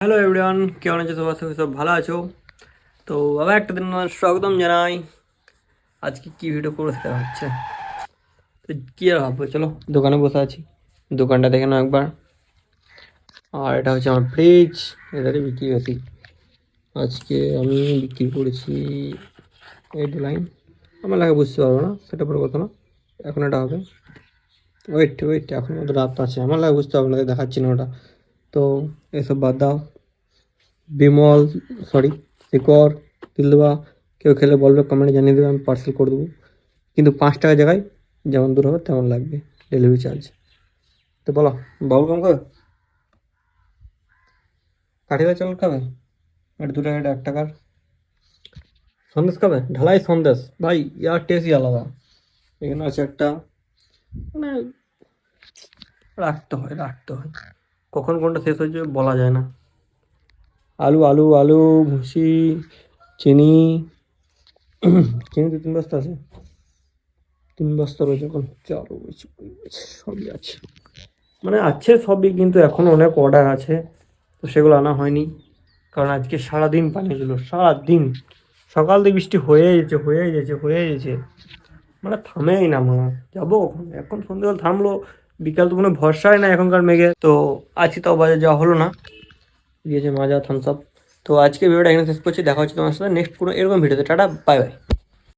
Hello everyone, কেমন আছো? সবার সঙ্গে সব ভালো আছো? তো আবার একটা দিন আমার স্বাগতম জানাই। আজকে কি ভিডিও করে দেওয়া হচ্ছে, তো কী আর ভাববো, চলো দোকানে বসে আছি, দোকানটা দেখে নাও একবার। আর এটা হচ্ছে আমার ফ্রিজ, এটারই বিক্রি হচ্ছি। আজকে আমি বিক্রি করেছি এই লাইন, আমার লাগে বুঝতে পারবো না, সেটা বড় কথা না। এখন এটা হবে, ওয়েট ওয়েট, এখন ওদের রাত আছে, আমার লাগে বুঝতে পারবো না, দেখাচ্ছি না ওটা। তো এসব বাদ দাও। বিমল, সরি, শিকর, দিলদুয়া, কেউ খেলে বলবে, কমেন্টে জানিয়ে দেবে, আমি পার্সেল করে দেবো। কিন্তু 5 টাকা জায়গায় যেমন দূর হবে তেমন লাগবে ডেলিভারি চার্জ। তো বলো, বাবুল কম খাবে, কাঠিলা চাল খাবে, এটা 2 টাকা, এটা 1 টাকার। সন্দেশ খাবে, ঢালাই সন্দেশ ভাই, ইয়ার টেস্টই আলাদা। এখানে আছে একটা, মানে রাখতে হয়, কখন কোনটা শেষ হয়ে যাবে বলা যায় না। আলু আলু আলু, ভুসি, চিনি, চিনি 2-3 বস্তা আছে, 3 বস্তা রয়েছে, এখন 4 রয়েছে, সবই আছে, মানে আছে সবই, কিন্তু এখন অনেক অর্ডার আছে, তো সেগুলো আনা হয়নি। কারণ আজকে সারাদিন পানি ছিল, সারাদিন, সকাল থেকে বৃষ্টি হয়েই যাচ্ছে, মানে থামেই না মা। যাবো কখন, এখন সন্ধ্যেবেলা থামলো, বিকাল তো কোনো ভরসাই না এখনকার মেঘে। তো আজকে তাও বাজার যাওয়া হলো না, দিয়েছে মাজা থামস আপ। তো আজকে ভিডিওটা এখানে শেষ করছি, দেখা হচ্ছে তোমার সাথে নেক্সট কোনো এরকম ভিডিওতে। Tata, bye bye.